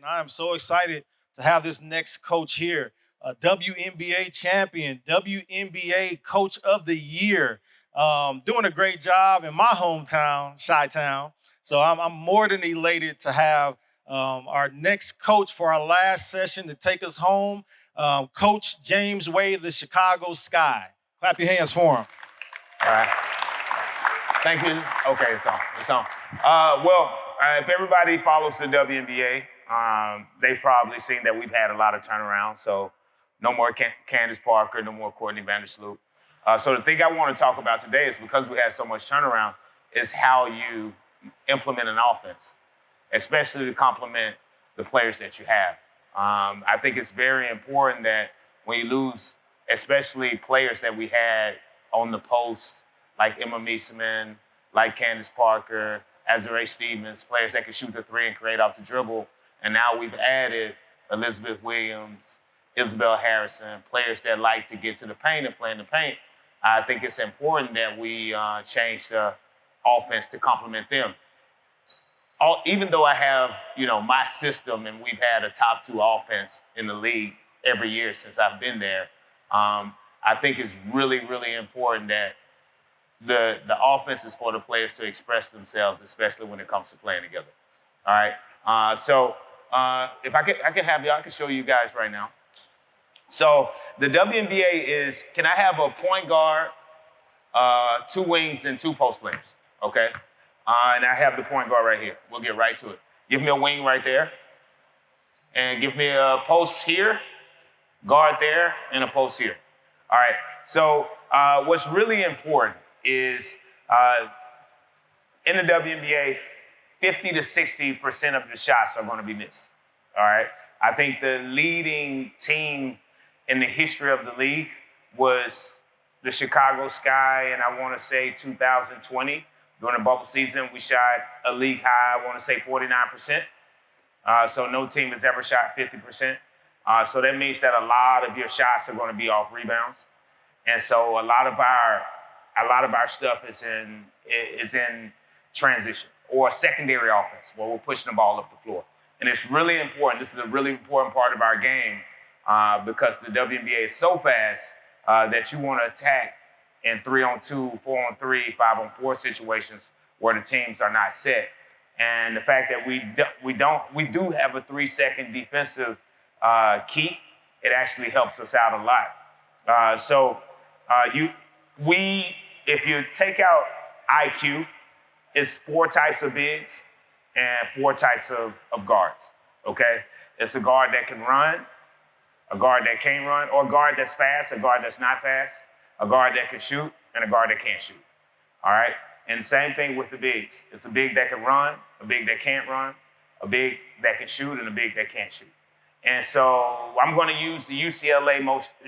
and I am so excited to have this next coach here, a WNBA champion, WNBA Coach of the Year, doing a great job in my hometown, Chi-Town. So I'm more than elated to have our next coach for our last session to take us home, Coach James Wade of the Chicago Sky. Clap your hands for him. All right. Thank you. Okay, it's on. It's on. If everybody follows the WNBA, they've probably seen that we've had a lot of turnarounds. So no more Candace Parker, no more Courtney Vandersloot. So the thing I want to talk about today is because we had so much turnaround, is how you implement an offense, especially to complement the players that you have. I think it's very important that when you lose, especially players that we had on the post, like Emma Meesseman, like Candace Parker, Azurá Stevens, players that can shoot the three and create off the dribble. And now we've added Elizabeth Williams, Isabel Harrison, players that like to get to the paint and play in the paint. I think it's important that we change the offense to complement them. Even though I have, my system and we've had a top 2 offense in the league every year since I've been there, I think it's really, really important that the offense is for the players to express themselves, especially when it comes to playing together. All right. If I can have you, I can show you guys right now. So the WNBA is, can I have a point guard, 2 wings, and 2 post players? Okay. And I have the point guard right here. We'll get right to it. Give me a wing right there. And give me a post here, guard there, and a post here. All right. So what's really important is in the WNBA, 50 to 60% of the shots are going to be missed. All right. I think the leading team in the history of the league was the Chicago Sky, and I want to say 2020. During the bubble season, we shot a league high, I want to say 49%. So no team has ever shot 50%. So that means that a lot of your shots are going to be off rebounds. And so a lot of our stuff is in transition or secondary offense where we're pushing the ball up the floor. And it's really important. This is a really important part of our game because the WNBA is so fast that you want to attack in 3-on-2, 4-on-3, 5-on-4 situations where the teams are not set. And the fact that we do have a 3-second defensive key, it actually helps us out a lot. If you take out IQ, it's 4 types of bigs and 4 types of guards, okay? It's a guard that can run, a guard that can't run, or a guard that's fast, a guard that's not fast, a guard that can shoot, and a guard that can't shoot, all right? And same thing with the bigs. It's a big that can run, a big that can't run, a big that can shoot, and a big that can't shoot. And so I'm going to use the UCLA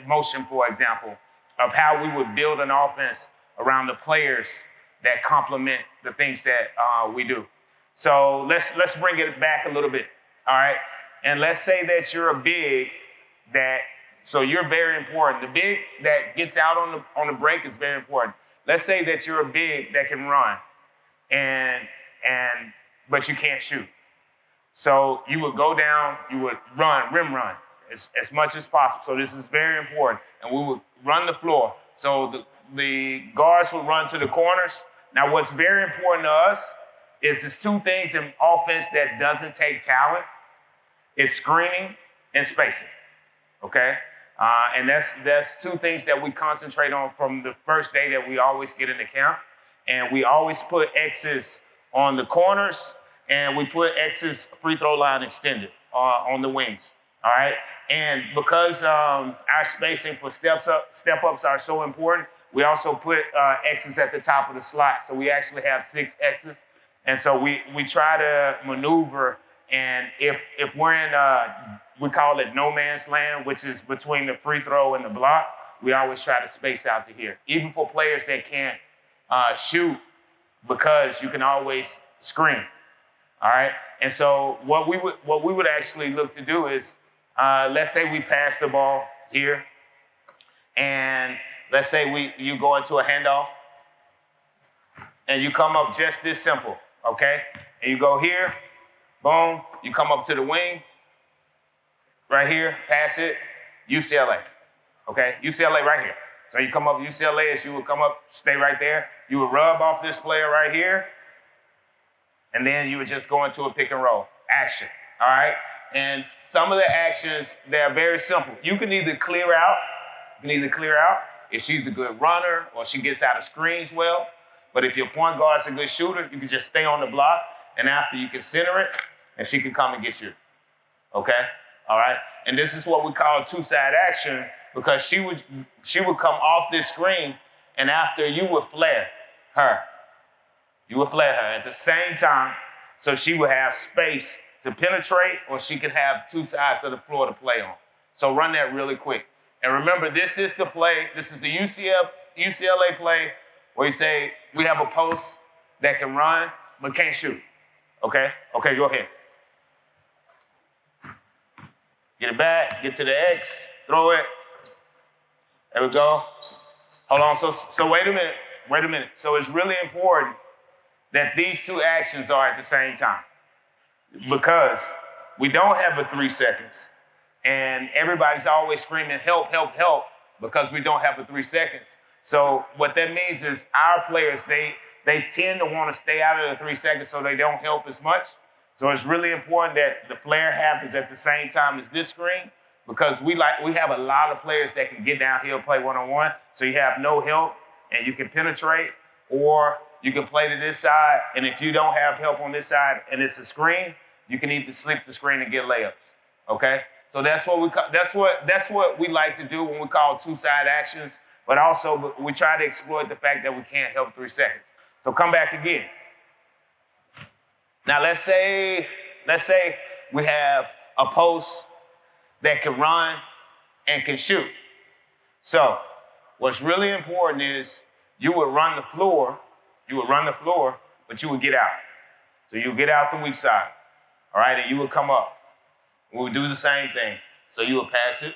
motion, for example, of how we would build an offense around the players that complement the things that we do. So let's bring it back a little bit, all right? And let's say that you're a big so you're very important. The big that gets out on the break is very important. Let's say that you're a big that can run, but you can't shoot. So you would go down, you would rim run as much as possible. So this is very important. And we would run the floor. So the guards would run to the corners. Now what's very important to us is there's 2 things in offense that doesn't take talent. It's screening and spacing, okay? And that's 2 things that we concentrate on from the first day that we always get into camp. And we always put X's on the corners, and we put X's free throw line extended on the wings, all right? And because our spacing for step-ups are so important, we also put X's at the top of the slot. So we actually have 6 X's. And so we try to maneuver, and if we're in, we call it no man's land, which is between the free throw and the block, we always try to space out to here. Even for players that can't shoot, because you can always screen, all right? And so what we would actually look to do is, let's say we pass the ball here, and let's say you go into a handoff, and you come up just this simple, okay? And you go here, boom, you come up to the wing, right here, pass it, UCLA. Okay, UCLA right here. So you come up UCLA, as you would come up, stay right there. You would rub off this player right here, and then you would just go into a pick and roll action. All right. And some of the actions, they're very simple. You can either clear out. If she's a good runner or she gets out of screens well. But if your point guard's a good shooter, you can just stay on the block, and after you can center it, and she can come and get you. Okay? All right? And this is what we call two-side action, because she would come off this screen, and after you would flare her. You would flare her at the same time, so she would have space to penetrate, or she could have two sides of the floor to play on. So run that really quick. And remember, this is the play, this is the UCLA play where you say, we have a post that can run but can't shoot. Okay? Okay, go ahead. Get it back, get to the X, throw it. There we go. Hold on, so wait a minute. So it's really important that these two actions are at the same time, because we don't have the 3 seconds, and everybody's always screaming, help, help, help, because we don't have the 3 seconds. So what that means is our players, they tend to want to stay out of the 3 seconds so they don't help as much. So it's really important that the flare happens at the same time as this screen, because we have a lot of players that can get downhill, play one-on-one, so you have no help and you can penetrate, or you can play to this side, and if you don't have help on this side and it's a screen, you can either slip the screen and get layups. Okay? So that's what we like to do when we call two-side actions, but also we try to exploit the fact that we can't help 3 seconds. So come back again. Now let's say we have a post that can run and can shoot. So what's really important is you would run the floor, but you would get out. So you would get out the weak side, all right, and you would come up. We would do the same thing. So you would pass it,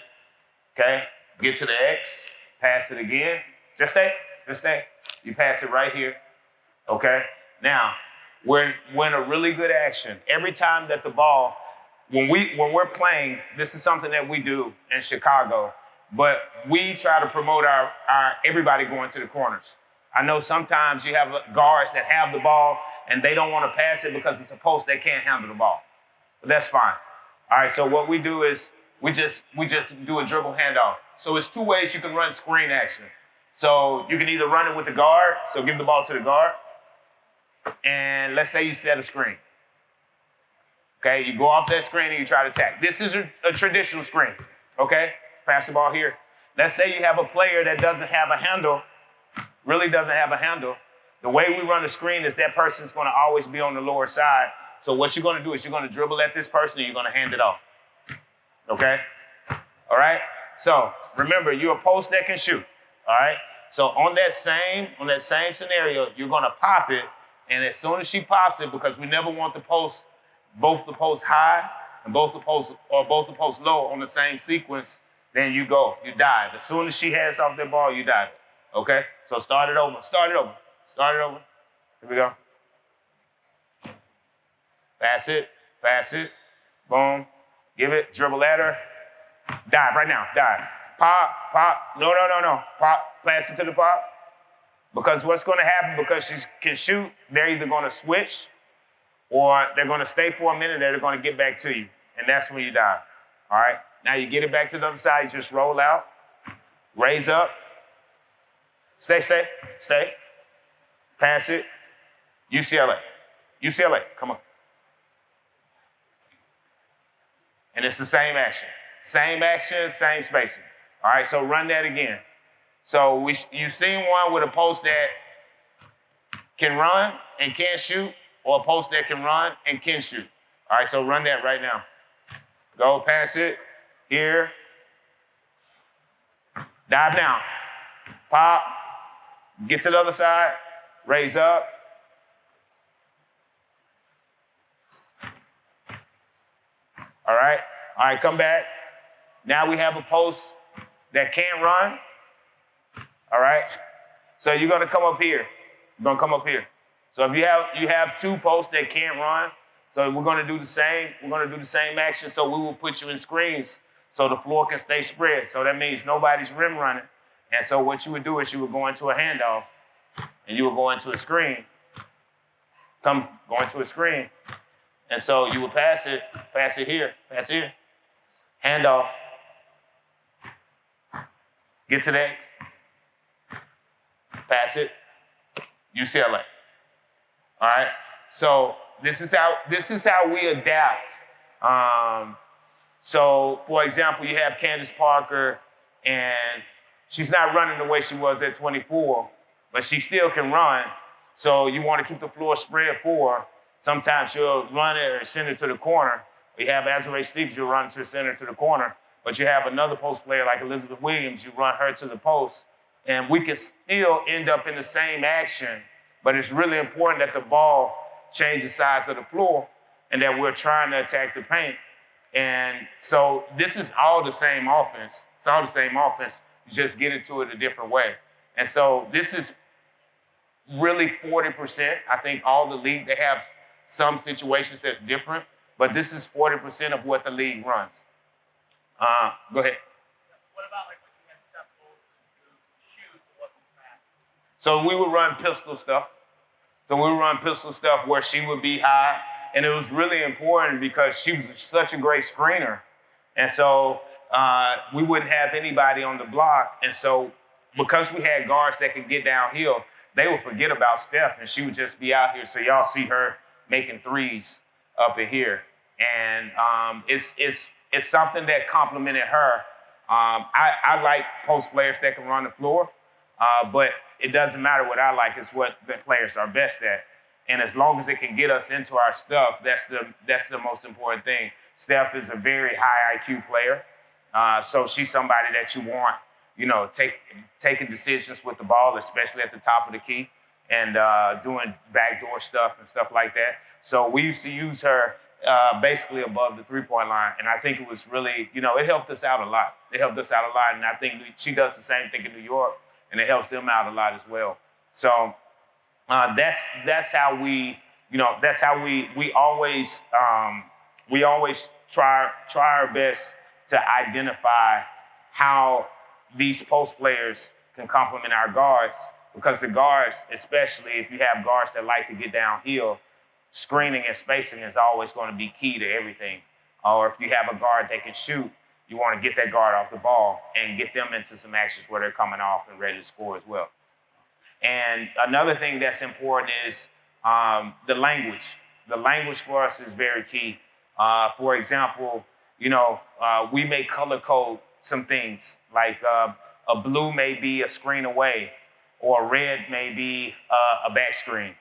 okay, get to the X, pass it again, just stay. You pass it right here, okay? Now, we're in a really good action. Every time that the ball, when we're playing, this is something that we do in Chicago, but we try to promote our everybody going to the corners. I know sometimes you have guards that have the ball and they don't want to pass it because it's a post they can't handle the ball. But that's fine. All right, so what we do is we just do a dribble handoff. So it's 2 ways you can run screen action. So you can either run it with the guard, so give the ball to the guard, and let's say you set a screen. Okay, you go off that screen and you try to attack. This is a traditional screen, okay? Pass the ball here. Let's say you have a player that doesn't have a handle, really doesn't have a handle. The way we run the screen is that person's gonna always be on the lower side. So what you're gonna do is you're gonna dribble at this person and you're gonna hand it off, okay? All right, so remember, you're a post that can shoot, all right? So on that same scenario, you're gonna pop it, and as soon as she pops it, because we never want both the posts high and both the posts low on the same sequence, then you dive. As soon as she has off that ball, you dive. Okay? So start it over. Here we go. Pass it, boom, give it, dribble at her, dive right now, dive. Pop, no, pop, pass it to the pop. Because what's gonna happen, because she can shoot, they're either gonna switch or they're gonna stay for a minute, they're gonna get back to you. And that's when you dive, all right? Now you get it back to the other side, you just roll out, raise up, stay, pass it, UCLA, come on. And it's the same action, same spacing. All right, so run that again. So you've seen one with a post that can run and can't shoot, or a post that can run and can shoot. All right, so run that right now. Go pass it, here. Dive down, pop, get to the other side, raise up. All right, come back. Now we have a post that can't run. All right, so you're gonna come up here. So if you have 2 posts that can't run, So we're gonna do the same. We're gonna do the same action. So we will put you in screens so the floor can stay spread. So that means nobody's rim running. And so what you would do is you would go into a handoff and you would go into a screen. Go into a screen. And so you would pass it here, hand off, get to the X, pass it, UCLA. All right. So this is how we adapt. So for example, you have Candace Parker, and she's not running the way she was at 24, but she still can run. So you want to keep the floor spread for her. Sometimes you'll run it or send it to the corner. You have Azurá Stevens, you'll run it to the center to the corner. But you have another post player like Elizabeth Williams, you run her to the post. And we can still end up in the same action, but it's really important that the ball changes sides of the floor and that we're trying to attack the paint. And so this is all the same offense. It's all the same offense. You just get into it a different way. And so this is really 40%. I think all the league, they have some situations that's different, but this is 40% of what the league runs. Go ahead. What about like when you had Steph Wilson who shoot but wasn't fast? So we would run pistol stuff where she would be high. And it was really important because she was such a great screener. And so we wouldn't have anybody on the block. And so because we had guards that could get downhill, they would forget about Steph and she would just be out here. So y'all see her making threes up in here. And it's something that complimented her. I like post players that can run the floor, but it doesn't matter what I like, it's what the players are best at. And as long as it can get us into our stuff, that's the most important thing. Steph is a very high IQ player. So she's somebody that you want, taking decisions with the ball, especially at the top of the key, and doing backdoor stuff and stuff like that. So we used to use her basically above the three-point line. And I think it was really, it helped us out a lot. And I think she does the same thing in New York, and it helps them out a lot as well. So that's how we always try our best to identify how these post players can complement our guards, because the guards, especially if you have guards that like to get downhill, screening and spacing is always going to be key to everything. Or if you have a guard that can shoot, you want to get that guard off the ball and get them into some actions where they're coming off and ready to score as well. And another thing that's important is the language. The language for us is very key. For example, we may color code some things, like a blue may be a screen away, or a red may be a back screen.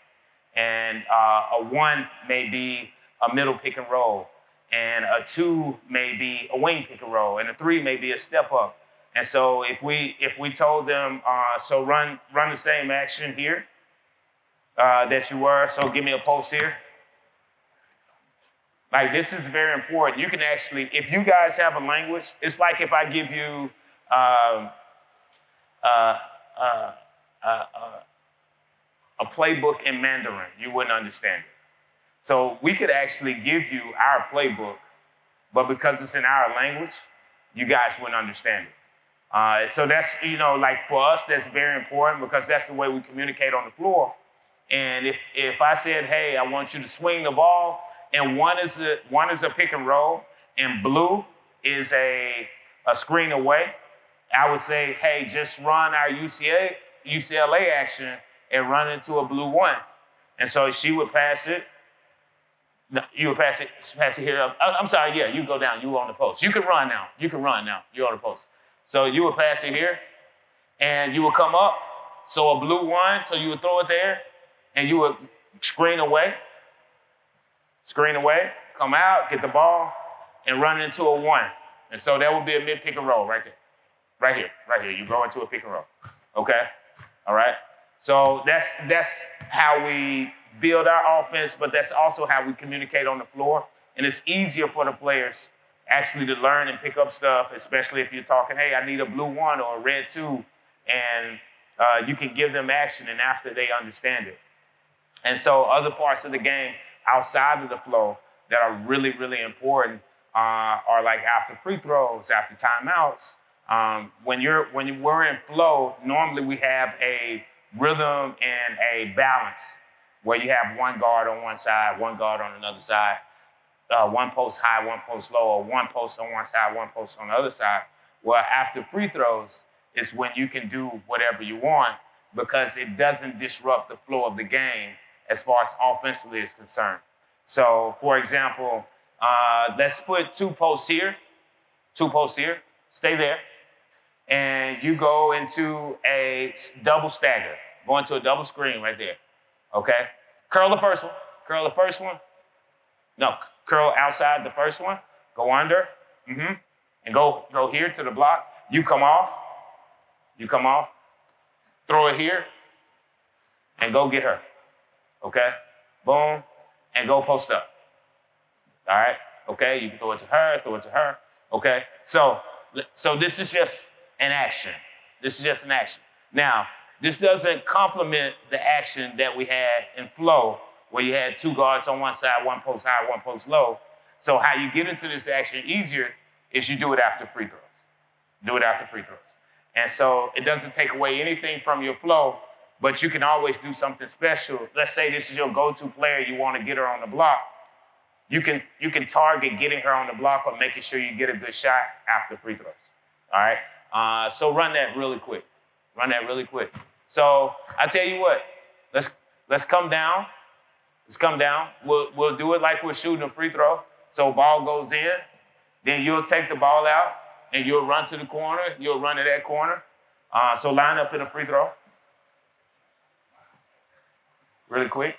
And a 1 may be a middle pick and roll, and a 2 may be a wing pick and roll, and a 3 may be a step up. And so if we told them, so run the same action here that you were, so give me a post here. Like, this is very important. You can actually, if you guys have a language, it's like if I give you a playbook in Mandarin, you wouldn't understand it. So we could actually give you our playbook, but because it's in our language, you guys wouldn't understand it. So that's, like for us, that's very important because that's the way we communicate on the floor. And if I said, hey, I want you to swing the ball, and one is a pick and roll, and blue is a screen away, I would say, hey, just run our UCLA action and run into a blue 1. And so she would pass it. No, you would pass it here. I'm sorry, yeah, you go down, you were on the post. You can run now, you're on the post. So you would pass it here, and you would come up, so a blue 1, so you would throw it there, and you would screen away, come out, get the ball, and run into a 1. And so that would be a mid pick and roll right there. Right here. You go into a pick and roll. Okay? All right? So that's how we build our offense, but that's also how we communicate on the floor. And it's easier for the players actually to learn and pick up stuff, especially if you're talking, hey, I need a blue 1 or a red 2, and you can give them action and after they understand it. And so other parts of the game, outside of the flow that are really, really important are like after free throws, after timeouts. When we're in flow, normally we have a rhythm and a balance where you have one guard on one side, one guard on another side, one post high, one post low, or one post on one side, one post on the other side. Well, after free throws is when you can do whatever you want because it doesn't disrupt the flow of the game as far as offensively is concerned. So, for example, let's put two posts here, stay there, and you go into a double stagger, go into a double screen right there, okay? Curl the first one. No, curl outside the first one, go under, and go here to the block. You come off, throw it here, and go get her, okay? Boom, and go post up, all right? Okay, you can throw it to her, okay? So this is just an action. Now, this doesn't complement the action that we had in flow, where you had two guards on one side, one post high, one post low. So how you get into this action easier is you do it after free throws. And so it doesn't take away anything from your flow, but you can always do something special. Let's say this is your go-to player, you want to get her on the block. You can target getting her on the block or making sure you get a good shot after free throws, all right? So run that really quick. So I tell you what, let's come down. We'll do it like we're shooting a free throw. So ball goes in, then you'll take the ball out and you'll run to the corner. You'll run to that corner. So line up in a free throw. Really quick.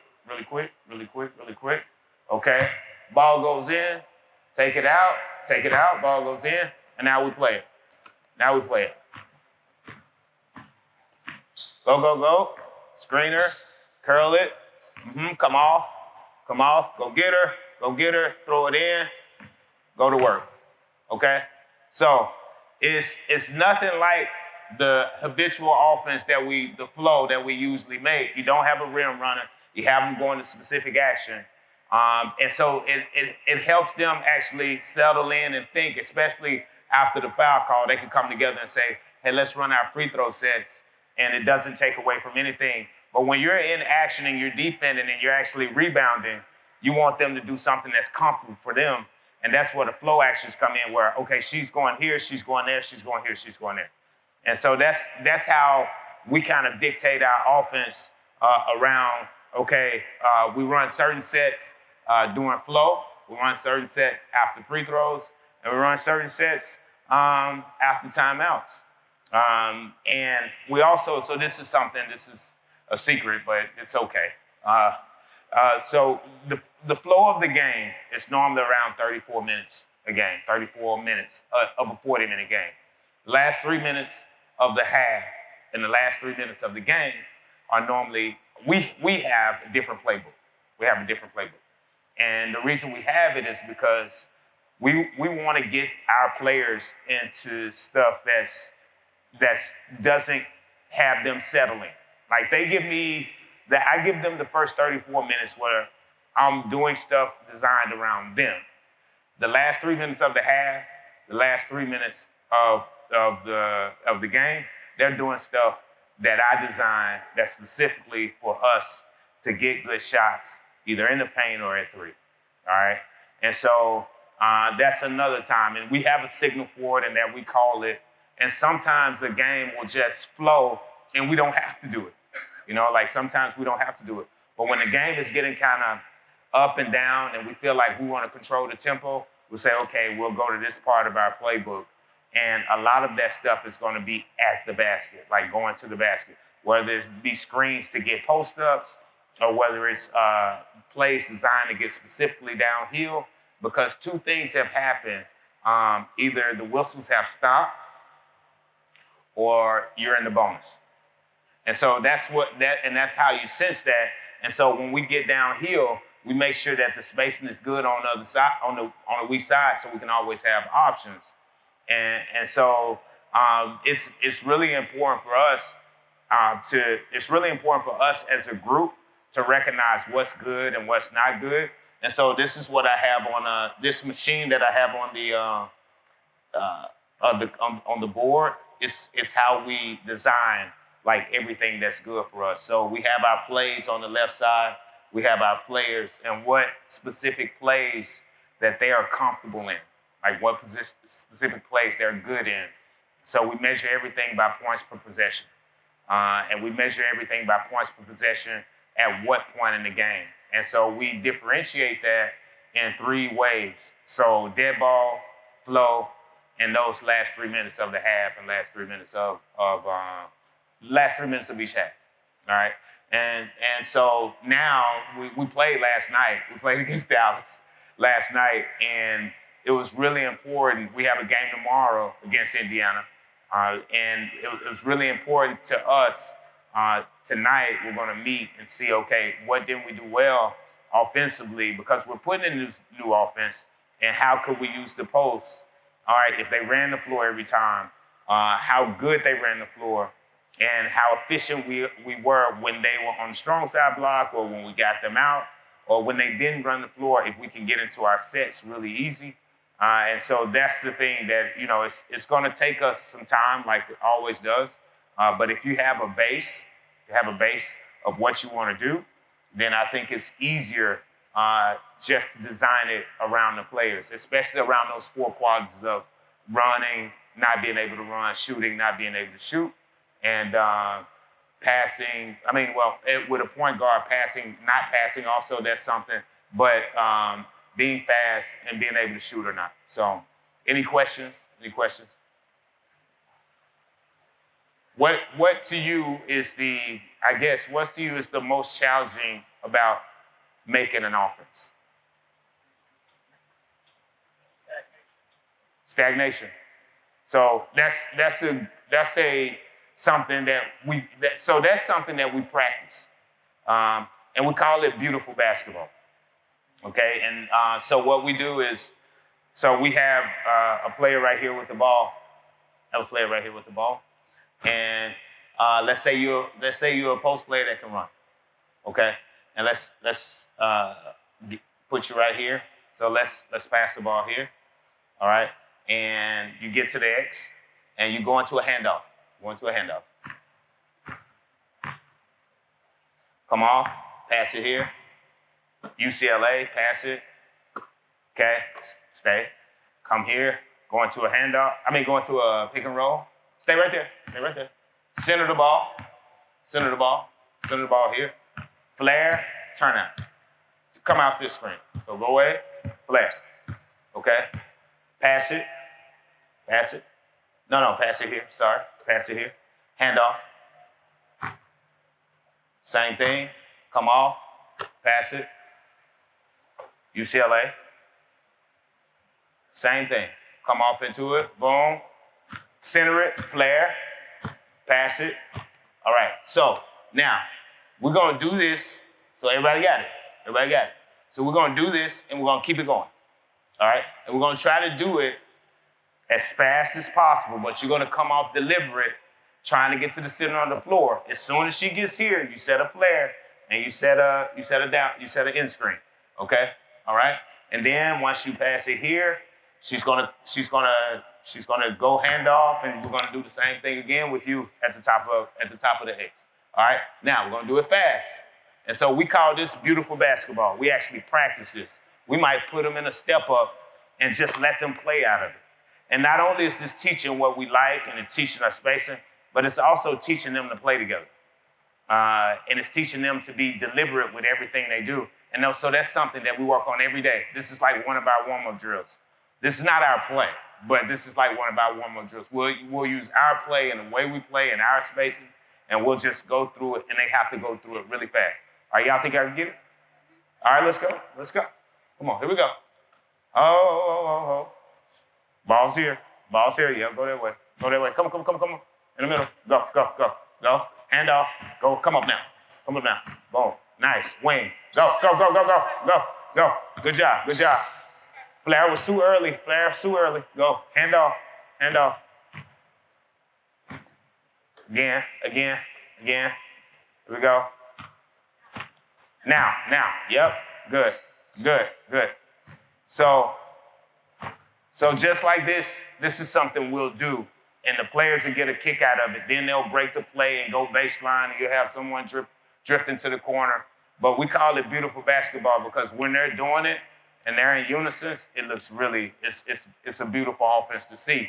Okay. Ball goes in, take it out, ball goes in, and now we play it. Go. Screener, curl it. Come off, go get her, throw it in, go to work, okay? So it's nothing like the habitual offense the flow that we usually make. You don't have a rim runner, you have them going to specific action. And so it helps them actually settle in and think, especially after the foul call. They can come together and say, hey, let's run our free throw sets, and it doesn't take away from anything. But when you're in action and you're defending and you're actually rebounding, you want them to do something that's comfortable for them. And that's where the flow actions come in where, okay, she's going here, she's going there, she's going here, she's going there. And so that's how we kind of dictate our offense around, okay, we run certain sets during flow, we run certain sets after free throws, and we run certain sets after timeouts. And we also, so this is a secret, but it's okay. So the flow of the game is normally around 34 minutes a game, 34 minutes of a 40-minute game. The last 3 minutes of the half and the last 3 minutes of the game are normally, we have a different playbook. And the reason we have it is because we want to get our players into stuff that doesn't have them settling. Like I give them the first 34 minutes where I'm doing stuff designed around them. The last 3 minutes of the half, the last 3 minutes of the game, they're doing stuff that I designed that's specifically for us to get good shots, either in the paint or at three. All right. And so that's another time. And we have a signal for it and that we call it. And sometimes the game will just flow and we don't have to do it. You know, like sometimes we don't have to do it. But when the game is getting kind of up and down and we feel like we want to control the tempo, we'll say, okay, we'll go to this part of our playbook. And a lot of that stuff is going to be at the basket, like going to the basket, whether it be screens to get post-ups or whether it's plays designed to get specifically downhill, because two things have happened. Either the whistles have stopped or you're in the bonus. And so that's how you sense that. And so when we get downhill, we make sure that the spacing is good on the other side, on the weak side, so we can always have options. And so it's really important for us as a group to recognize what's good and what's not good. And so this is what I have on this machine that I have on the board. It's how we design like everything that's good for us. So we have our plays on the left side. We have our players and what specific plays that they are comfortable in, like what specific plays they're good in. So we measure everything by points per possession. And we measure everything by points per possession at what point in the game. And so we differentiate that in 3 waves. So dead ball, flow, and those last 3 minutes of the half and last 3 minutes of each half. All right. And so now we played last night. We played against Dallas last night, and it was really important. We have a game tomorrow against Indiana. And it was really important to us. Tonight, we're going to meet and see, okay, what did we do well offensively? Because we're putting in this new offense, and how could we use the post? All right, if they ran the floor every time, how good they ran the floor, and how efficient we were when they were on the strong side block, or when we got them out, or when they didn't run the floor, if we can get into our sets really easy. And so that's the thing that, it's going to take us some time, like it always does. But if you have a base, of what you want to do, then I think it's easier just to design it around the players, especially around those 4 quadrants of running, not being able to run, shooting, not being able to shoot, and passing. With a point guard, passing, not passing, also that's something. But being fast and being able to shoot or not. So, any questions? Any questions? What to you is what's to you is the most challenging about making an offense? Stagnation. So that's something that we practice, and we call it beautiful basketball. Okay, and so what we do is, we have a player right here with the ball. And let's say you're a post player that can run. Okay, and let's put you right here. So let's pass the ball here. All right, and you get to the X, and you go into a handoff. Come off, pass it here. UCLA, pass it. Okay, stay. Come here, go into a handoff. Go into a pick and roll. Stay right there. Center the ball here. Flare, turn out. Come out this screen. So go away, flare. Okay, pass it. No, pass it here, sorry. Pass it here. Handoff. Same thing, come off, pass it. UCLA, same thing. Come off into it, boom. Center it, flare, pass it. All right, so now we're gonna do this. So everybody got it. So we're gonna do this and we're gonna keep it going. All right, and we're gonna try to do it as fast as possible, but you're gonna come off deliberate, trying to get to the center on the floor. As soon as she gets here, you set a flare and you set an in screen. Okay? All right? And then once you pass it here, she's gonna go hand off, and we're gonna do the same thing again with you at the top of the X. All right? Now we're gonna do it fast. And so we call this beautiful basketball. We actually practice this. We might put them in a step up and just let them play out of it. And not only is this teaching what we like and it's teaching us spacing, but it's also teaching them to play together. And it's teaching them to be deliberate with everything they do. And so that's something that we work on every day. This is like one of our warm-up drills. This is not our play, but this is like one of our warm-up drills. We'll use our play and the way we play and our spacing, and we'll just go through it, and they have to go through it really fast. All right, y'all think I can get it? All right, let's go. Come on, here we go. Oh. Ball's here. Yeah, go that way. Come on. In the middle. Go. Hand off. Go. Come up now. Boom. Nice. Wing. Go. Good job. Flare was too early. Go. Hand off. Again. Here we go. Now. Yep. Good. Good, good. So just like this is something we'll do, and the players will get a kick out of it. Then they'll break the play and go baseline, and you'll have someone drift into the corner. But we call it beautiful basketball because when they're doing it and they're in unison, it looks really, it's a beautiful offense to see.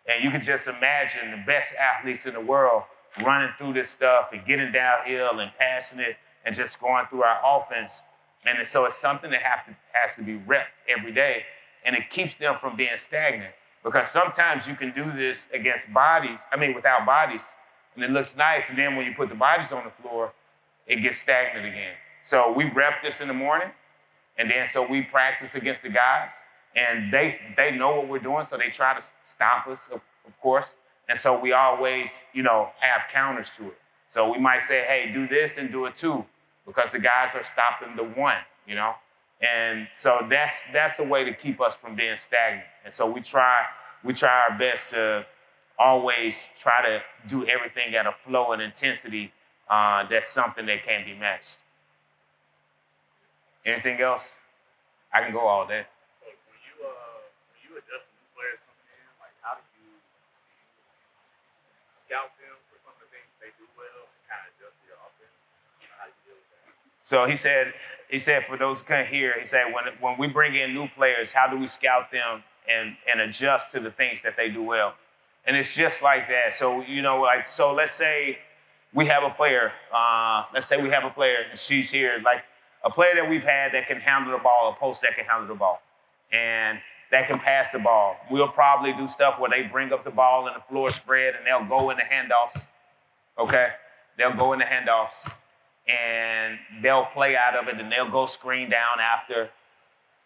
And you can just imagine the best athletes in the world running through this stuff and getting downhill and passing it and just going through our offense. And so it's something that has to be repped every day. And it keeps them from being stagnant. Because sometimes you can do this without bodies, and it looks nice, and then when you put the bodies on the floor, it gets stagnant again. So we rep this in the morning, and then so we practice against the guys, and they know what we're doing, so they try to stop us, of course. And so we always, have counters to it. So we might say, hey, do this and do it too, because the guys are stopping the one, And so that's a way to keep us from being stagnant. And so we try our best to always try to do everything at a flow and intensity that's something that can't be matched. Anything else? I can go all day. When you adjust new players coming in, like how do you scout them for some of the things they do well and kind of adjust to your offense? How do you deal with that? So he said for those who can't hear, he said when we bring in new players, how do we scout them and adjust to the things that they do well? And it's just like that. So so let's say we have a player. And she's here, like a player that we've had that can handle the ball, a post that can handle the ball, and that can pass the ball. We'll probably do stuff where they bring up the ball and the floor spread, and they'll go in the handoffs. Okay, they'll go in the handoffs. And they'll play out of it, and they'll go screen down after,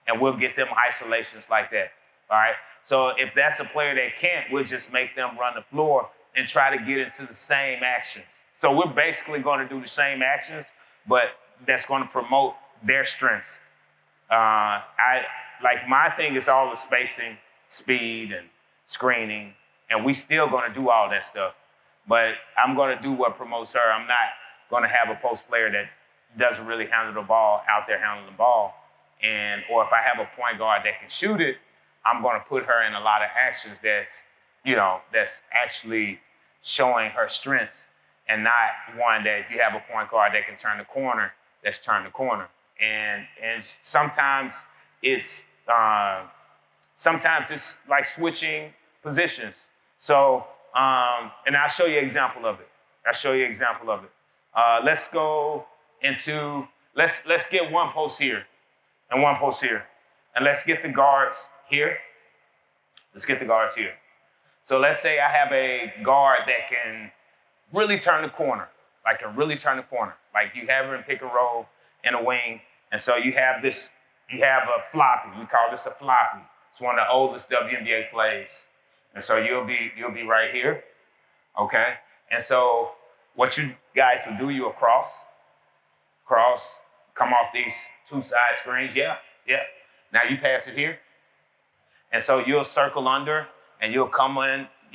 and we'll get them isolations like that, all right? So if that's a player that can't, we'll just make them run the floor and try to get into the same actions. So we're basically going to do the same actions, but that's going to promote their strengths. My thing is all the spacing, speed, and screening, and we still going to do all that stuff. But I'm going to do what promotes her. I'm not going to have a post player that doesn't really handle the ball out there handling the ball. Or if I have a point guard that can shoot it, I'm going to put her in a lot of actions that's actually showing her strengths, and not one that if you have a point guard that can turn the corner, that's turn the corner. And sometimes it's like switching positions. So, and I'll show you an example of it. Let's go into, let's get one post here and one post here. And let's get the guards here. So let's say I have a guard that can really turn the corner, like you have her in pick and roll in a wing. And so you have a floppy. We call this a floppy. It's one of the oldest WNBA plays. And so you'll be right here, okay? And so what you guys will do, you'll cross, come off these two side screens. Yeah. Now you pass it here. And so you'll circle under, and you'll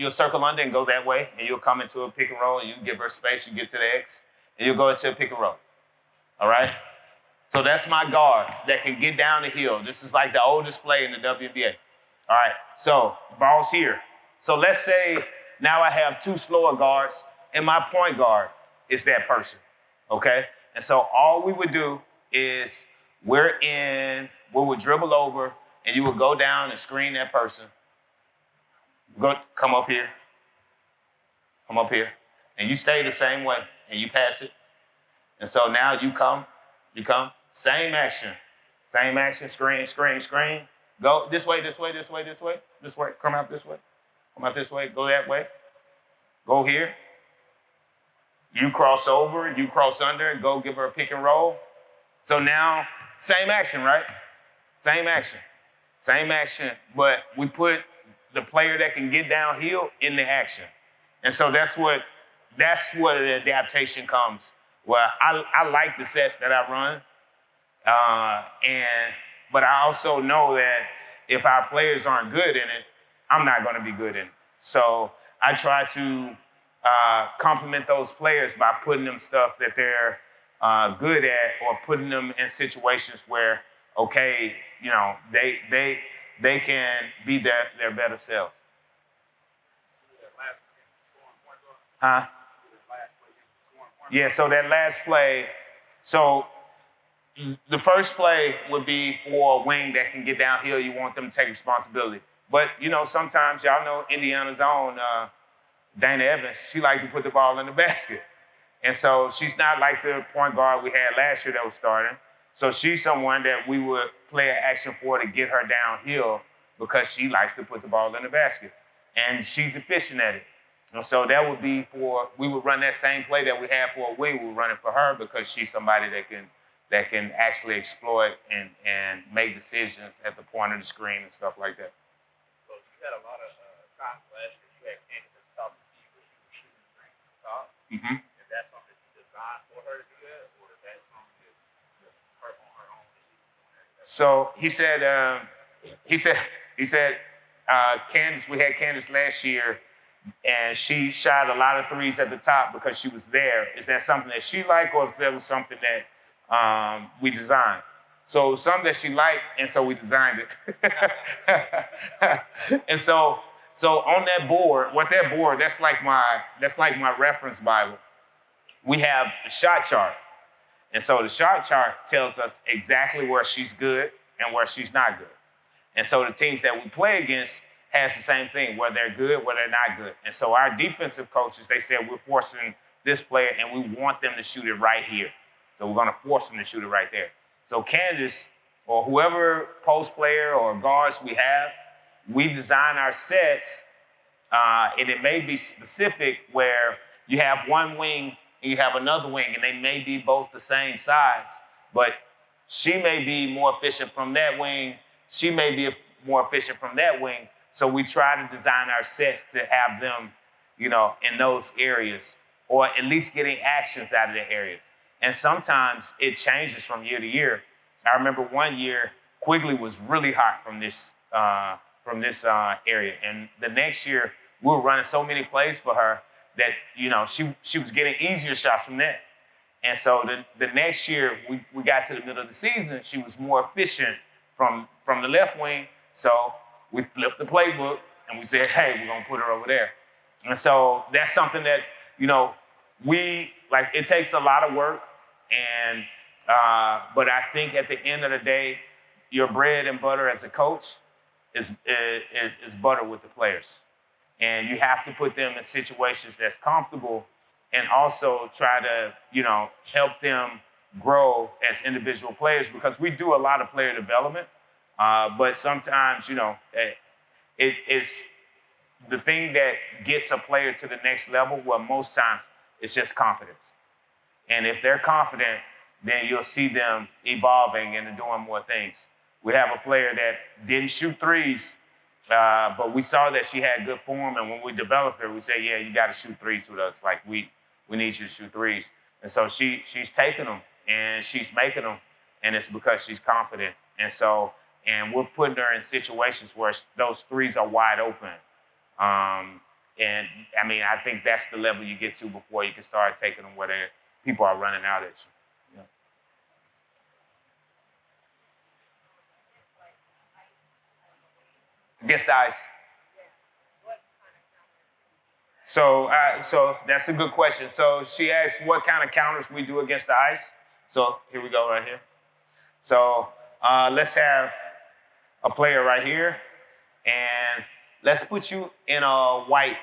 circle under and go that way, and you'll come into a pick and roll, and you give her space, you get to the X, and you'll go into a pick and roll. All right? So that's my guard that can get down the hill. This is like the oldest play in the WNBA. All right, so ball's here. So let's say now I have two slower guards, and my point guard is that person, okay? And so all we would do is we would dribble over, and you would go down and screen that person. Come up here, and you stay the same way, and you pass it. And so now you come, same action, screen. Go this way, come out this way, go that way, go here. You cross over, you cross under, go give her a pick and roll. So now, same action, right? Same action, but we put the player that can get downhill in the action. And so that's what the adaptation comes. Well, I like the sets that I run, but I also know that if our players aren't good in it, I'm not going to be good in it. So I try to compliment those players by putting them stuff that they're good at, or putting them in situations where, okay, they can be their better selves. Huh? Yeah, so that last play, so the first play would be for a wing that can get downhill. You want them to take responsibility. But, sometimes y'all know Indiana's own Dana Evans, she liked to put the ball in the basket. And so she's not like the point guard we had last year that was starting. So she's someone that we would play an action for to get her downhill because she likes to put the ball in the basket. And she's efficient at it. And so that would be we would run that same play that we had for a wing, we would run it for her because she's somebody that can actually exploit and make decisions at the point of the screen and stuff like that. So you had a lot of times last year you had Candace at the top of the key, but she was shooting the screen from the top. Mm-hmm. Is that something she designed for her to do that, or is that something just her on her own that she's doing that? So he said, Candace, we had Candace last year, and she shot a lot of threes at the top because she was there. Is that something that she liked, or if that was something that we designed? So something that she liked, and so we designed it. And so on that board, that's like my reference Bible. We have a shot chart. And so the shot chart tells us exactly where she's good and where she's not good. And so the teams that we play against has the same thing, where they're good, where they're not good. And so our defensive coaches, they said, we're forcing this player and we want them to shoot it right here. So we're gonna force them to shoot it right there. So Candace, or whoever post player or guards we have, we design our sets, and it may be specific where you have one wing and you have another wing, and they may be both the same size, but she may be more efficient from that wing, she may be more efficient from that wing. So we try to design our sets to have them, in those areas, or at least getting actions out of the areas. And sometimes it changes from year to year. I remember one year, Quigley was really hot from this area. And the next year, we were running so many plays for her that, she was getting easier shots from that. And so the next year, we got to the middle of the season, she was more efficient from the left wing. So we flipped the playbook and we said, hey, we're gonna put her over there. And so that's something that, it takes a lot of work. And but I think at the end of the day, your bread and butter as a coach is butter with the players. And you have to put them in situations that's comfortable and also try to, help them grow as individual players, because we do a lot of player development. But sometimes, it's the thing that gets a player to the next level. Well, most times it's just confidence. And if they're confident, then you'll see them evolving and doing more things. We have a player that didn't shoot threes, but we saw that she had good form. And when we developed her, we said, yeah, you got to shoot threes with us. Like we need you to shoot threes. And so she's taking them and she's making them. And it's because she's confident. And we're putting her in situations where those threes are wide open. And I mean, I think that's the level you get to before you can start taking them where people are running out at you. Yeah. Against the ice. So that's a good question. So she asked what kind of counters we do against the ice. So here we go right here. So let's have a player right here, and let's put you in a white.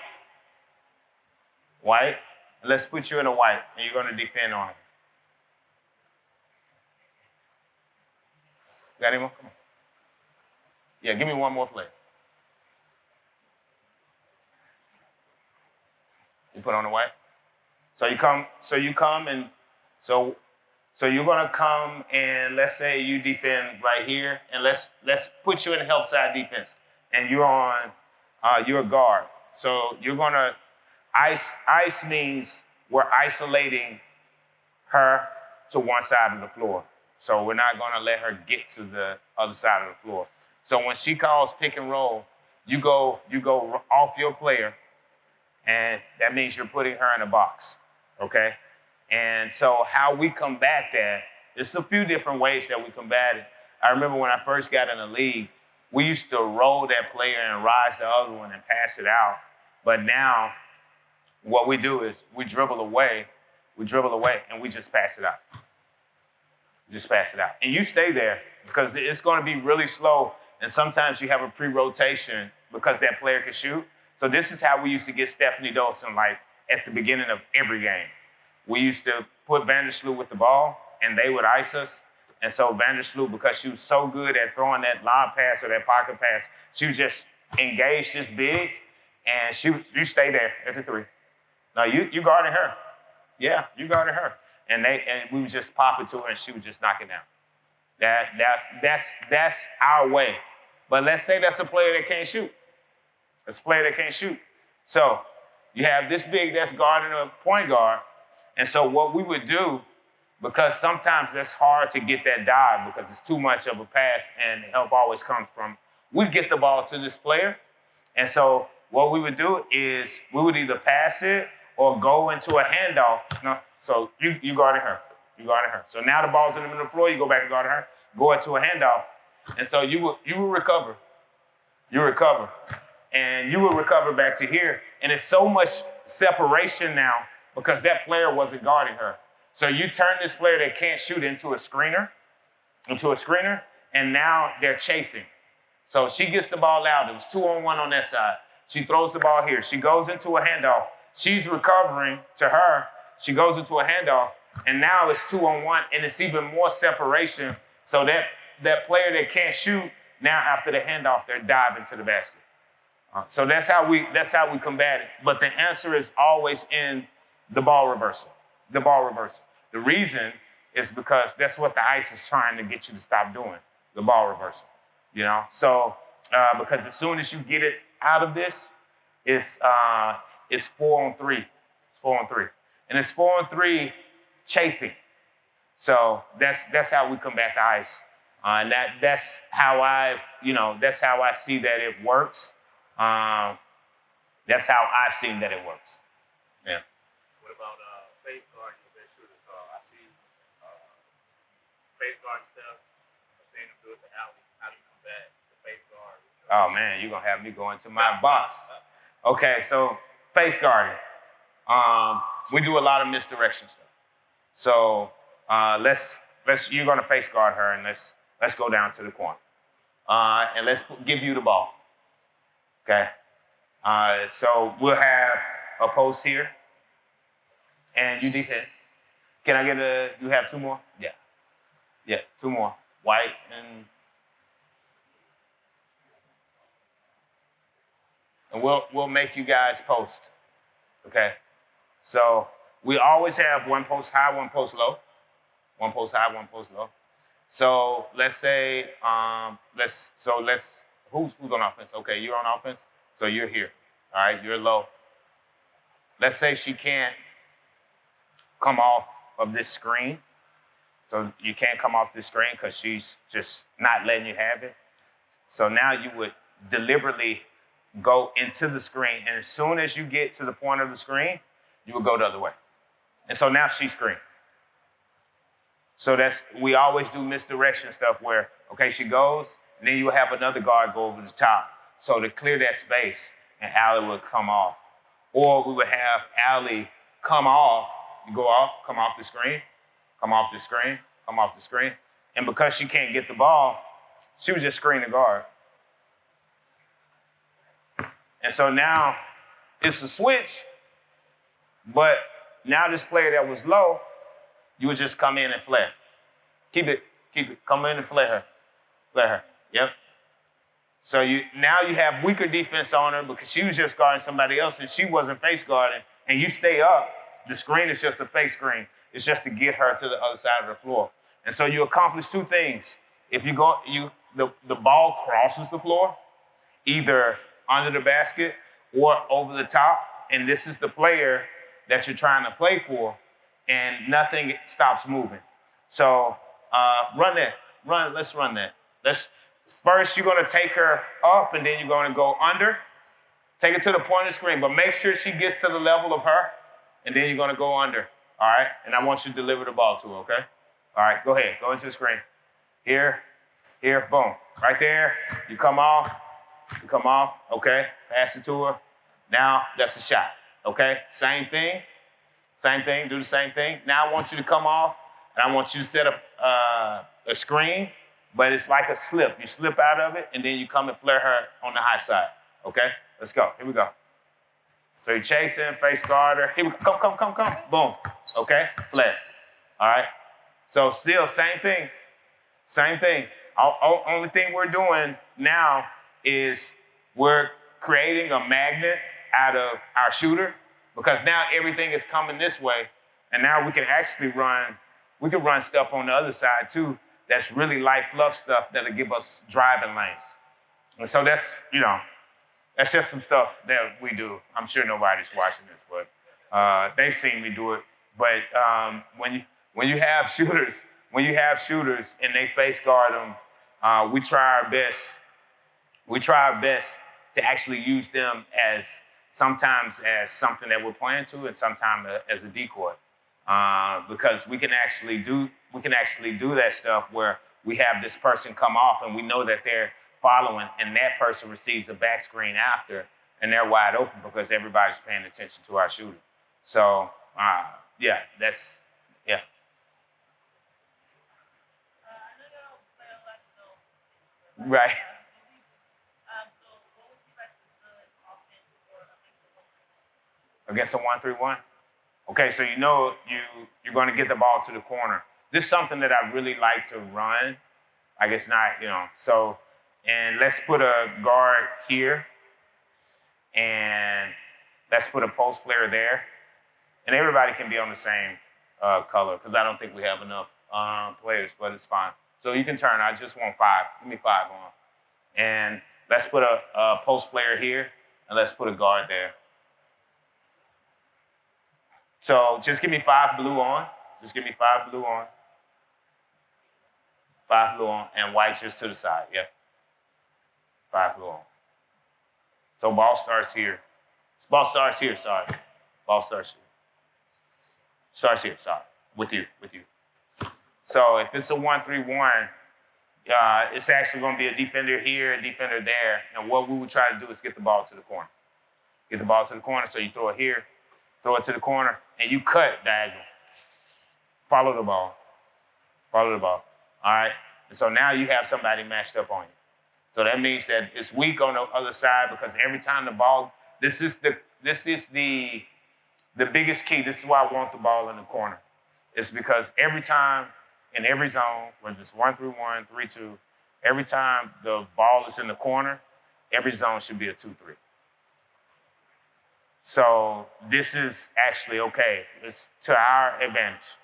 Let's put you in a white, and you're going to defend on it. Got any more? Come on. Yeah, give me one more play. You put on the white. So you're gonna come and let's say you defend right here, and let's put you in help side defense, and you're a guard. So you're gonna ice means we're isolating her to one side of the floor. So we're not gonna let her get to the other side of the floor. So when she calls pick and roll, you go off your player, and that means you're putting her in a box, okay? And so how we combat that, there's a few different ways that we combat it. I remember when I first got in the league, we used to roll that player and rise the other one and pass it out. But now, what we do is we dribble away, and we just pass it out. Just pass it out. And you stay there because it's going to be really slow. And sometimes you have a pre-rotation because that player can shoot. So this is how we used to get Stephanie Dolson, like, at the beginning of every game. We used to put Vandersloot with the ball, and they would ice us. And so Vandersloot, because she was so good at throwing that lob pass or that pocket pass, she was just engaged this big, and you stay there at the three. No, you guarding her. Yeah, you guarded her. And we would just pop it to her, and she would just knock it down. That's our way. But let's say that's a player that can't shoot. That's a player that can't shoot. So you have this big that's guarding a point guard. And so what we would do, because sometimes that's hard to get that dive because it's too much of a pass and help always comes from, we'd get the ball to this player. And so what we would do is we would either pass it or go into a handoff. No, so you guarding her. You guarding her. So now the ball's in the middle of the floor, you go back and guard her, go into a handoff. And so you will recover. You recover. And you will recover back to here. And it's so much separation now because that player wasn't guarding her. So you turn this player that can't shoot into a screener, and now they're chasing. So she gets the ball out. It was 2-on-1 on that side. She throws the ball here. She goes into a handoff. She's recovering to her. She goes into a handoff, and now it's 2-on-1, and it's even more separation. So that player that can't shoot, now after the handoff, they're diving to the basket. So that's how we combat it. But the answer is always in the ball reversal. The ball reversal. The reason is because that's what the ice is trying to get you to stop doing, the ball reversal. You know, so because as soon as you get it out of this, it's 4-on-3. It's 4-on-3, and it's 4-on-3 chasing. So that's how we combat the ice, and that's how I see that it works. That's how I've seen that it works. Yeah. What about face guarding the best shooters? I see face guard stuff. I've seen them do it to Allie. How do you combat the face guard? Oh man, you're gonna have me go into my box. Okay, so face guarding. We do a lot of misdirection stuff. So you're gonna face guard her, and let's go down to the corner, and let's give you the ball. Okay. So we'll have a post here, and you defend. Can I get you have two more? Yeah. Yeah, two more. White and we'll make you guys post. Okay? So we always have one post high, one post low. One post high, one post low. So let's say, who's on offense? Okay, you're on offense, so you're here. All right, you're low. Let's say she can't come off of this screen. So you can't come off this screen because she's just not letting you have it. So now you would deliberately go into the screen, and as soon as you get to the point of the screen, you would go the other way. And so now she's screened. So we always do misdirection stuff where, okay, she goes, and then you have another guard go over the top. So to clear that space, and Allie would come off. Or we would have Allie come off, go off, come off the screen, come off the screen, come off the screen. And because she can't get the ball, she would just screen the guard. And so now it's a switch, but now this player that was low, you would just come in and flare. Keep it, come in and flare her, yep. So now you have weaker defense on her because she was just guarding somebody else and she wasn't face guarding, and you stay up, the screen is just a fake screen. It's just to get her to the other side of the floor. And so you accomplish two things. If you go, the ball crosses the floor, either under the basket or over the top, and this is the player that you're trying to play for, and nothing stops moving. So let's run that. First, you're gonna take her up, and then you're gonna go under. Take it to the point of the screen, but make sure she gets to the level of her, and then you're gonna go under, all right? And I want you to deliver the ball to her, okay? All right, go ahead, go into the screen. Here, Here, boom. Right there, you come off, okay? Pass it to her. Now, that's a shot, okay? Same thing, do the same thing. Now I want you to come off, and I want you to set up a screen, but it's like a slip. You slip out of it, and then you come and flare her on the high side, okay? Let's go, here we go. So you're chasing, face guard her. Here we go, come. Boom, okay? Flare, all right? So still, same thing. Only thing we're doing now is we're creating a magnet out of our shooter because now everything is coming this way, and now we can actually run stuff on the other side too that's really light fluff stuff that'll give us driving lanes. And so that's just some stuff that we do. I'm sure nobody's watching this, but they've seen me do it. But when you have shooters and they face guard them, we try our best. We try our best to actually use them sometimes as something that we're playing to, and sometimes as a decoy, because we can actually do that stuff where we have this person come off and we know that they're following, and that person receives a back screen after, and they're wide open because everybody's paying attention to our shooter. So yeah, that's yeah. Right. So what would you like the offense for Against a 1-3-1? Okay, so you're going to get the ball to the corner. This is something that I really like to run. I guess not, So, and let's put a guard here, and let's put a post player there, and everybody can be on the same color because I don't think we have enough players, but it's fine. So you can turn. I just want 5. Give me 5 on. And let's put a post player here, and let's put a guard there. So just give me 5 blue on. 5 blue on, and white just to the side. Yep. 5 blue on. So ball starts here. Ball starts here. With you. So if it's a 1-3-1, it's actually going to be a defender here, a defender there. And what we would try to do is get the ball to the corner. So you throw it here, throw it to the corner, and you cut diagonal. Follow the ball. All right? And so now you have somebody matched up on you. So that means that it's weak on the other side because every time the ball, this is the biggest key. This is why I want the ball in the corner. It's because every time in every zone, whether it's 1-3-1, 3-2, every time the ball is in the corner, every zone should be a 2-3. So this is actually okay. It's to our advantage.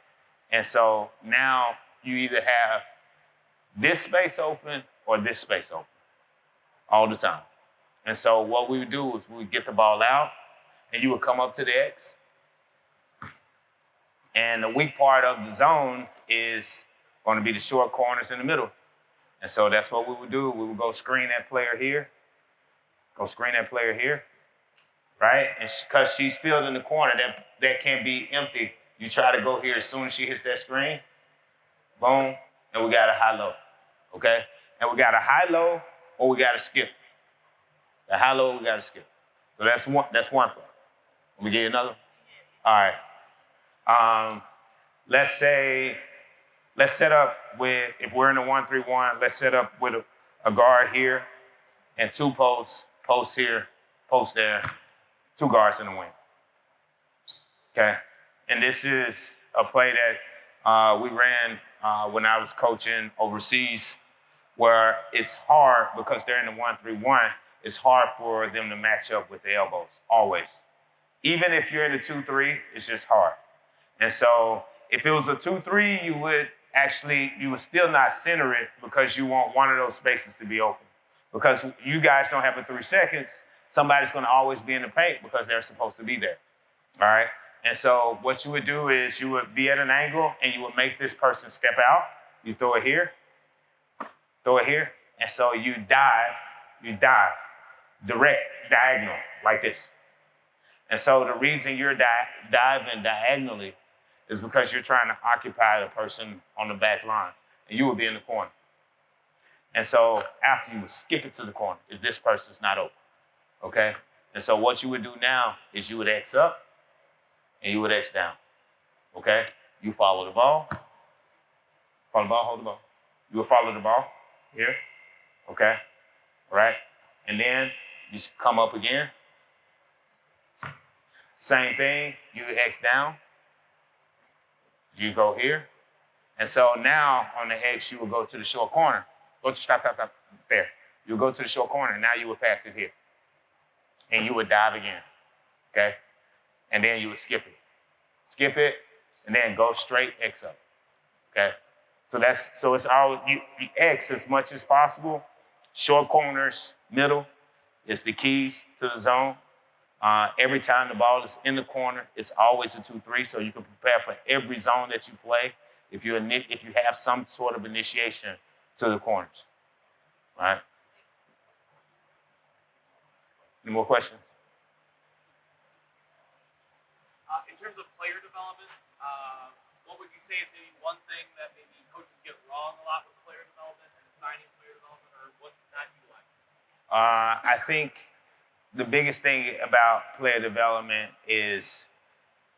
And so now you either have this space open or this space open all the time. And so what we would do is we would get the ball out, and you would come up to the X. And the weak part of the zone is going to be the short corners in the middle. And so that's what we would do. We would go screen that player here. Right? And because she's filled in the corner, that can be empty. You try to go here as soon as she hits that screen. Boom. And we got a high-low. Okay? And we got a high-low, or we got to skip. The high-low, we got to skip. So that's one play. Let me get you another. All right. Let's set up with, if we're in a 1-3-1, let's set up with a guard here and 2 posts, post here, post there, 2 guards in the wing. Okay? And this is a play that we ran when I was coaching overseas, where it's hard because they're in the 1-3-1, it's hard for them to match up with the elbows, always. Even if you're in the 2-3, it's just hard. And so if it was a 2-3, you would still not center it because you want one of those spaces to be open. Because you guys don't have a 3 seconds, somebody's going to always be in the paint because they're supposed to be there. All right? And so what you would do is you would be at an angle and you would make this person step out. You throw it here. And so you dive, direct diagonal like this. And so the reason you're diving diagonally is because you're trying to occupy the person on the back line, and you will be in the corner. And so after you would skip it to the corner if this person's not open, okay? And so what you would do now is you would X up and you would X down, okay? You follow the ball, hold the ball. You would follow the ball here, okay? All right? And then you come up again. Same thing, you X down, you go here. And so now on the X, you will go to the short corner. Stop, there. You go to the short corner, now you would pass it here. And you would dive again, okay? And then you would skip it, and then go straight X up, okay? So it's always, you X as much as possible. Short corners, middle is the keys to the zone. Every time the ball is in the corner, it's always a 2-3, so you can prepare for every zone that you play if you have some sort of initiation to the corners, all right? Any more questions? In terms of player development, what would you say is maybe one thing that maybe coaches get wrong a lot with player development and assigning player development, or what's not utilized? I think the biggest thing about player development is,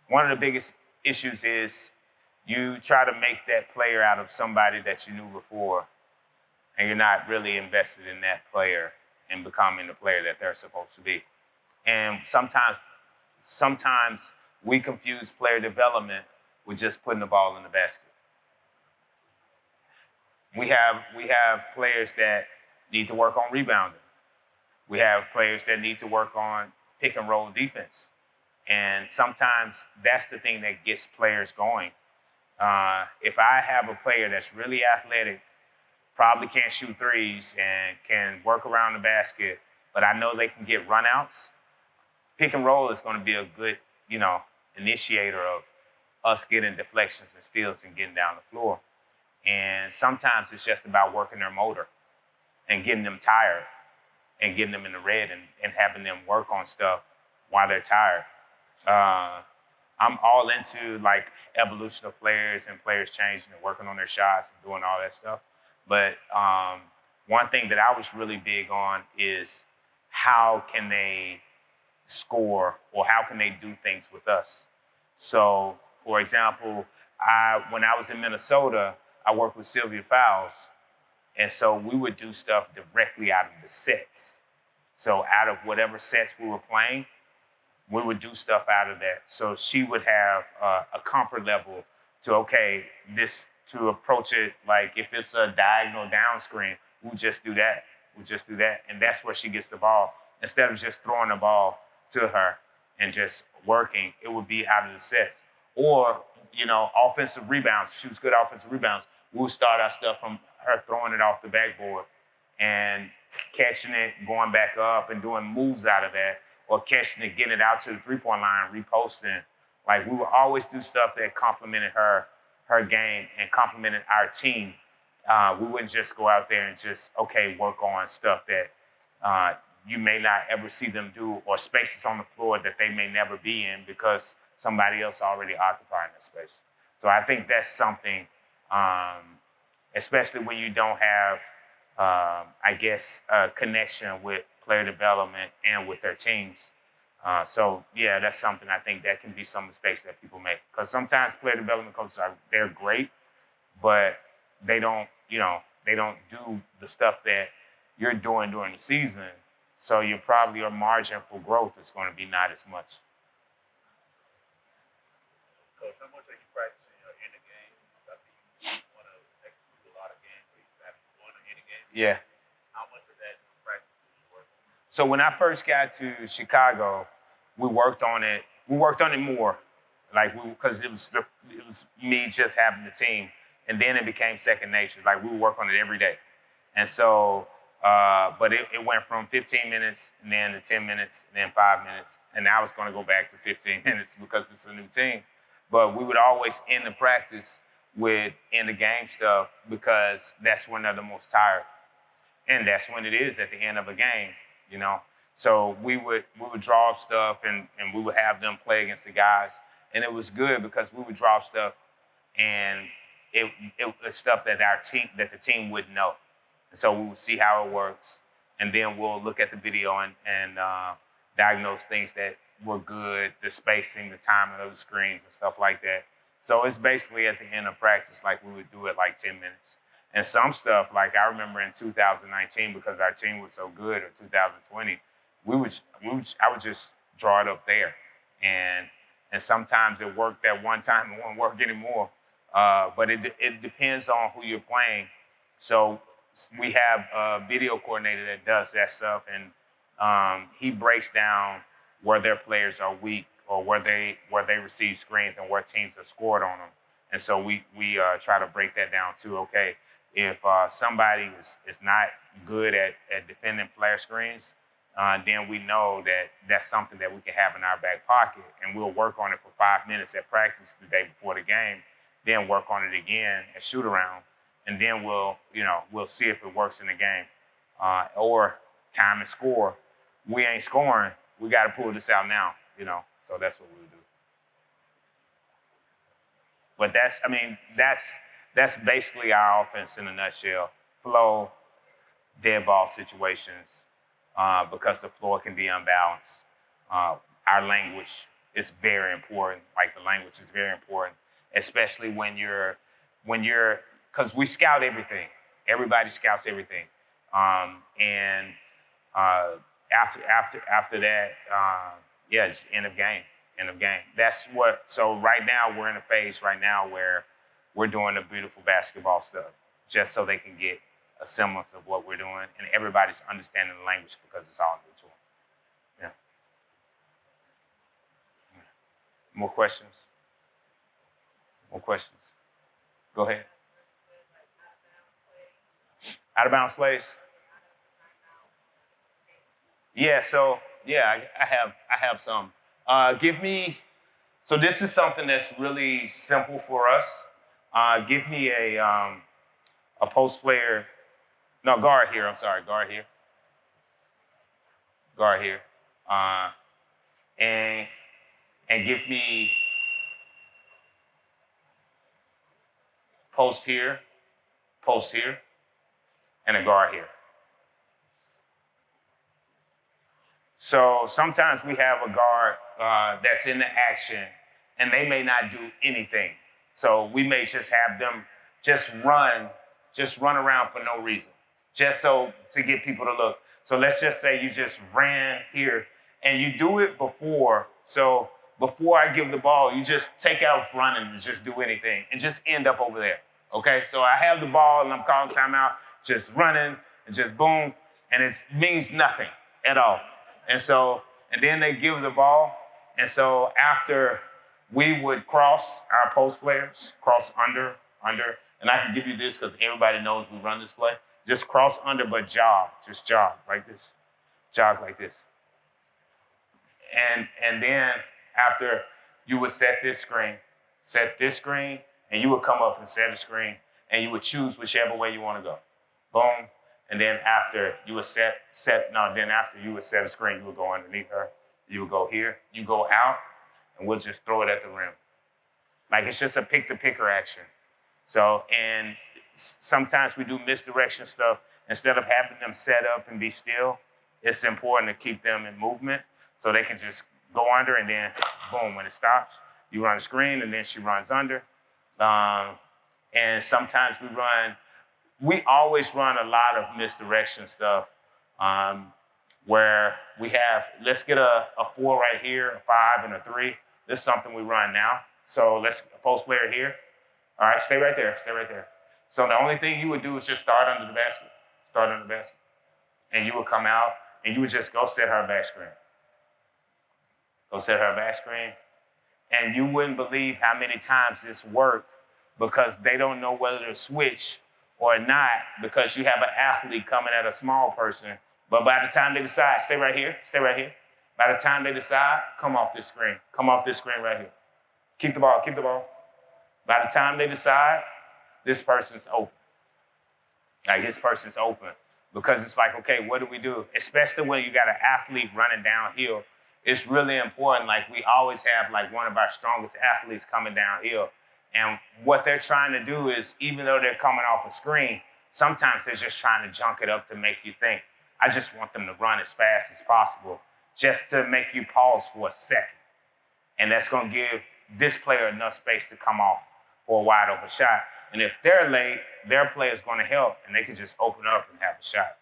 one of the biggest issues is you try to make that player out of somebody that you knew before, and you're not really invested in that player and becoming the player that they're supposed to be. And sometimes we confuse player development with just putting the ball in the basket. We have players that need to work on rebounding. We have players that need to work on pick and roll defense. And sometimes that's the thing that gets players going. If I have a player that's really athletic, probably can't shoot threes and can work around the basket, but I know they can get runouts, pick and roll is going to be a good, initiator of us getting deflections and steals and getting down the floor. And sometimes it's just about working their motor and getting them tired and getting them in the red and having them work on stuff while they're tired. I'm all into like evolution of players and players changing and working on their shots and doing all that stuff. But one thing that I was really big on is how can they score or how can they do things with us? So, for example, when I was in Minnesota, I worked with Sylvia Fowles. And so we would do stuff directly out of the sets. So out of whatever sets we were playing, we would do stuff out of that. So she would have a comfort level to approach it, like if it's a diagonal down screen, we'll just do that. And that's where she gets the ball. Instead of just throwing the ball to her and just working, it would be out of the sets. Or, offensive rebounds. She was good at offensive rebounds. We'll start our stuff from her throwing it off the backboard and catching it, going back up and doing moves out of that, or catching it, getting it out to the three-point line, reposting. Like, we would always do stuff that complemented her game and complemented our team. We wouldn't just go out there and just, work on stuff that you may not ever see them do, or spaces on the floor that they may never be in because somebody else already occupying that space. So I think that's something, especially when you don't have, a connection with player development and with their teams. So yeah, that's something I think that can be some mistakes that people make. Because sometimes player development coaches they're great, but they don't do the stuff that you're doing during the season. So your margin for growth is going to be not as much. Coach, how much are you practicing in the game? I see you want to execute a lot of games where you actually won in the game. Yeah. How much of that practice do you work on? So when I first got to Chicago, we worked on it. We worked on it more, because it was me just having the team, and then it became second nature. Like, we would work on it every day, and so. But it went from 15 minutes and then to 10 minutes and then 5 minutes, and now it's going to go back to 15 minutes because it's a new team. But we would always end the practice with end of game stuff because that's when they're the most tired, and that's when it is at the end of a game, So we would draw up stuff and we would have them play against the guys, and it was good because we would draw up stuff, and it was stuff that the team wouldn't know. And so we will see how it works, and then we'll look at the video and diagnose things that were good, the spacing, the timing of the screens and stuff like that. So it's basically at the end of practice, like we would do it like 10 minutes. And some stuff, like I remember in 2019, because our team was so good, or 2020, I would just draw it up there. And sometimes it worked that one time, it won't work anymore. But it depends on who you're playing. So we have a video coordinator that does that stuff, and he breaks down where their players are weak, or where they receive screens and where teams have scored on them. And so we try to break that down too. Okay, if somebody is not good at defending flare screens, then we know that that's something that we can have in our back pocket, and we'll work on it for 5 minutes at practice the day before the game, then work on it again at shoot around, and then we'll see if it works in the game. Or time and score. We ain't scoring. We got to pull this out now, So that's what we'll do. But that's basically our offense in a nutshell. Flow, dead ball situations, because the floor can be unbalanced. Our language is very important. Like, the language is very important, especially when you're, because we scout everything. Everybody scouts everything. And after that, it's end of game. End of game. So right now we're in a phase right now where we're doing the beautiful basketball stuff, just so they can get a semblance of what we're doing, and everybody's understanding the language because it's all new to them. Yeah. More questions? More questions? Go ahead. Out of bounds plays? Yeah, so I have some. So this is something that's really simple for us. Give me a post player. No, guard here. I'm sorry, guard here. Guard here. And give me post here, and a guard here. So sometimes we have a guard that's in the action, and they may not do anything. So we may just have them just run around for no reason, just so to get people to look. So let's just say you just ran here, and you do it before. So before I give the ball, you just take out running and just do anything, and just end up over there. Okay, so I have the ball, and I'm calling timeout, just running, and just boom, and it means nothing at all. And then they give the ball. And so after we would cross our post players, cross under, and I can give you this because everybody knows we run this play. Just cross under, but jog, just jog like this. Jog like this. And then after you would set this screen, and you would come up and set a screen, and you would choose whichever way you want to go. Boom. And then after you would after you would set a screen, you would go underneath her. You would go here, you go out, and we'll just throw it at the rim. Like, it's just a pick-the-picker action. So, and sometimes we do misdirection stuff. Instead of having them set up and be still, it's important to keep them in movement so they can just go under, and then boom, when it stops, you run a screen, and then she runs under. And sometimes we always run a lot of misdirection stuff, where we have, let's get a 4 right here, a 5, and a 3. This is something we run now. So let's post player here. All right, stay right there. So the only thing you would do is just start under the basket. And you would come out, and you would just go set her back screen. And you wouldn't believe how many times this worked, because they don't know whether to switch or not, because you have an athlete coming at a small person. But by the time they decide, stay right here. By the time they decide, come off this screen right here. Keep the ball. By the time they decide, this person's open. Because it's like, okay, what do we do? Especially when you got an athlete running downhill, it's really important. Like, we always have like one of our strongest athletes coming downhill. And what they're trying to do is, even though they're coming off a screen, sometimes they're just trying to junk it up to make you think. I just want them to run as fast as possible just to make you pause for a second. And that's going to give this player enough space to come off for a wide open shot. And if they're late, their play is going to help, and they can just open up and have a shot.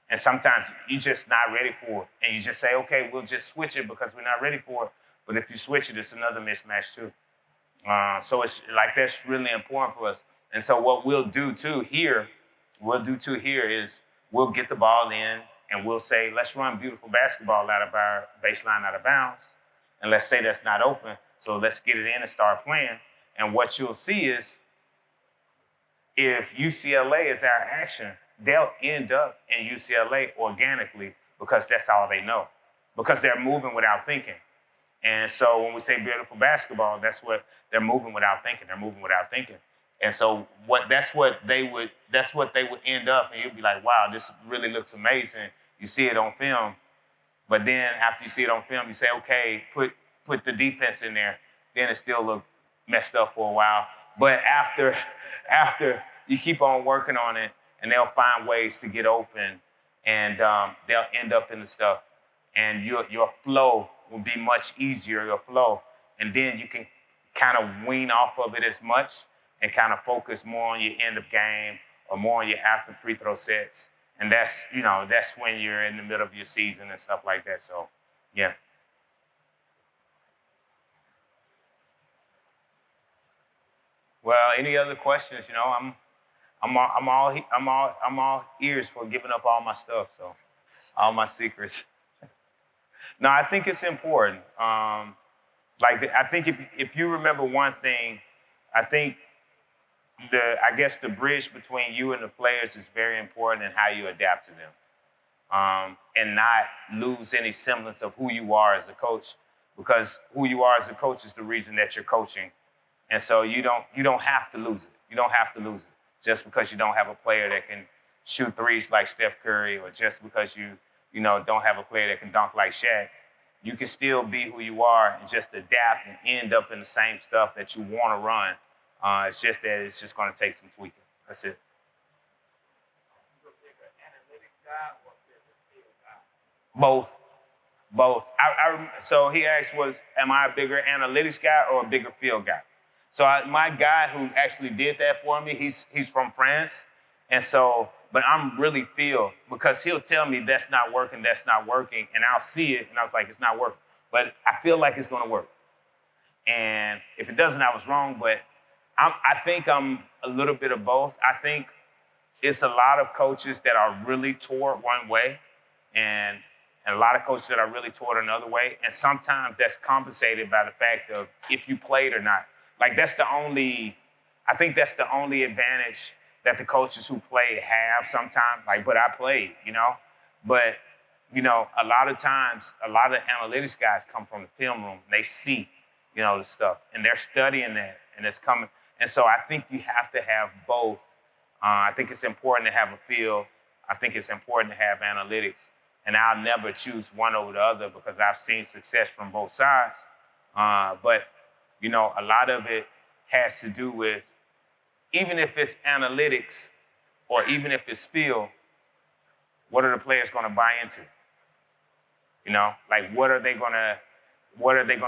And sometimes you're just not ready for it. And you just say, okay, we'll just switch it because we're not ready for it. But if you switch it, it's another mismatch too. So it's like that's really important for us. And so what we'll do too here is we'll get the ball in and we'll say, let's run beautiful basketball out of our baseline out of bounds. And let's say that's not open. So let's get it in and start playing. And what you'll see is if UCLA is our action, they'll end up in UCLA organically because that's all they know, because they're moving without thinking. And so when we say beautiful basketball, that's what they're moving without thinking. They're moving without thinking. And so that's what they would end up, and you'd be like, wow, this really looks amazing. You see it on film. But then after you see it on film, you say, okay, put the defense in there. Then it still look messed up for a while. But after you keep on working on it, and they'll find ways to get open, and they'll end up in the stuff. And your flow will be much easier, your flow. And then you can kind of wean off of it as much and kind of focus more on your end of game or more on your after free throw sets. And that's when you're in the middle of your season and stuff like that. So, yeah. Well, any other questions? I'm all ears for giving up all my stuff, so all my secrets. No, I think it's important. I think if you remember one thing, I think the bridge between you and the players is very important in how you adapt to them, and not lose any semblance of who you are as a coach, because who you are as a coach is the reason that you're coaching, and so you don't have to lose it. You don't have to lose it just because you don't have a player that can shoot threes like Steph Curry, or just because you don't have a player that can dunk like Shaq. You can still be who you are and just adapt and end up in the same stuff that you want to run. It's just that it's just going to take some tweaking. That's it. Both. So he asked, am I a bigger analytics guy or a bigger field guy? So my guy who actually did that for me, he's from France. And so, but I'm really field, because he'll tell me that's not working, and I'll see it, and I was like, it's not working. But I feel like it's going to work. And if it doesn't, I was wrong, but I think I'm a little bit of both. I think it's a lot of coaches that are really toward one way, and a lot of coaches that are really toward another way. And sometimes that's compensated by the fact of if you played or not. Like I think that's the only advantage that the coaches who play have sometimes. But I played, But, a lot of times, a lot of analytics guys come from the film room, and they see, the stuff, and they're studying that, and it's coming. And so I think you have to have both. I think it's important to have a feel. I think it's important to have analytics. And I'll never choose one over the other because I've seen success from both sides. But a lot of it has to do with, even if it's analytics or even if it's feel, what are the players going to buy into? What are they going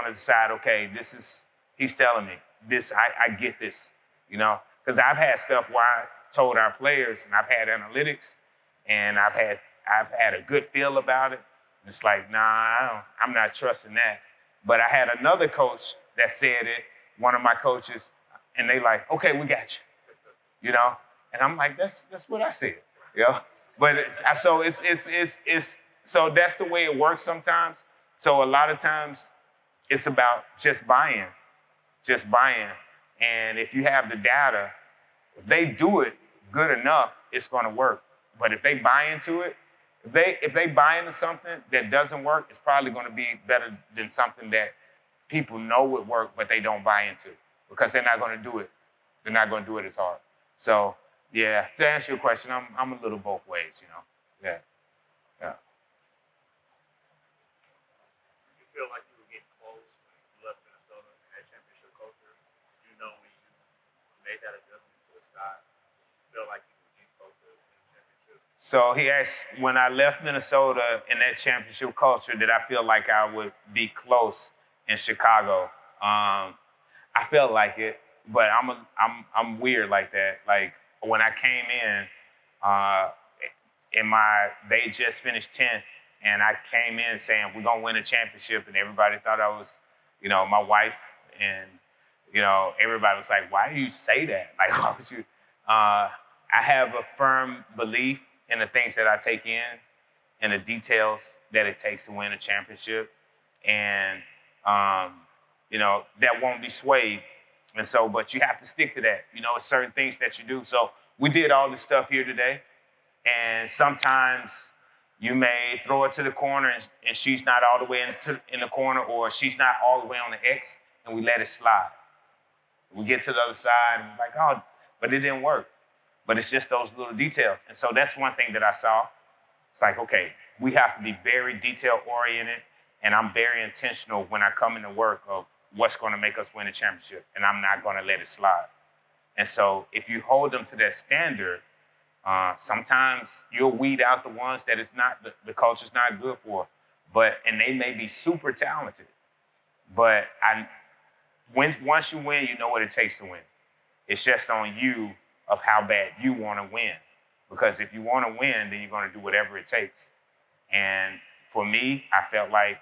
to decide? Okay, he's telling me this. I get this. Because I've had stuff where I told our players, and I've had analytics, and I've had a good feel about it. It's like, nah, I'm not trusting that. But I had another coach that said it, one of my coaches, and they like, okay, we got you, And I'm like, that's what I said, But so that's the way it works sometimes. So a lot of times it's about just buy-in. And if you have the data, if they do it good enough, it's going to work. But if they buy into it, if they buy into something that doesn't work, it's probably going to be better than something that people know would work, but they don't buy into, because they're not going to do it. They're not going to do it as hard. So, yeah, to answer your question, I'm a little both ways, Yeah. You feel like you were getting close when you left Minnesota in that championship culture? Did you know when you made that adjustment to the sky? You feel like you were getting close to So he asked, when I left Minnesota in that championship culture, did I feel like I would be close in Chicago? I felt like it, but I'm weird like that. Like when I came they just finished 10th, and I came in saying we're gonna win a championship, and everybody thought I was, my wife, and everybody was like, why do you say that? Like, why would you? I have a firm belief in the things that I take in and the details that it takes to win a championship, and that won't be swayed. And so, but you have to stick to that. It's certain things that you do. So we did all this stuff here today, and sometimes you may throw it to the corner and she's not all the way in the corner, or she's not all the way on the X, and we let it slide. We get to the other side and we're like, oh, but it didn't work. But it's just those little details. And so that's one thing that I saw. It's like, okay, we have to be very detail oriented, and I'm very intentional when I come into work of what's going to make us win a championship, and I'm not going to let it slide. And so if you hold them to that standard, sometimes you'll weed out the ones that the culture's not good for, and they may be super talented. But once you win, you know what it takes to win. It's just on you of how bad you want to win. Because if you want to win, then you're going to do whatever it takes. And for me, I felt like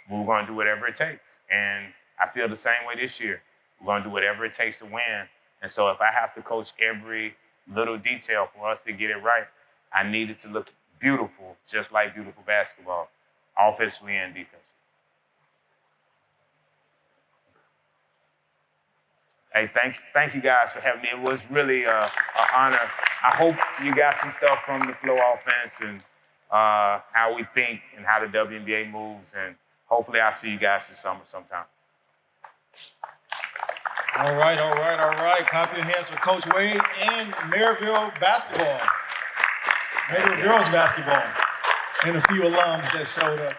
we were going to do whatever it takes. And I feel the same way this year. We're going to do whatever it takes to win. And so if I have to coach every little detail for us to get it right, I need it to look beautiful, just like beautiful basketball, offensively and defensively. Hey, thank you guys for having me. It was really an honor. I hope you got some stuff from the Flow offense and how we think and how the WNBA moves. And hopefully I'll see you guys this summer sometime. All right. Clap your hands for Coach Wade and Maryville basketball. Maryville girls basketball. And a few alums that showed up.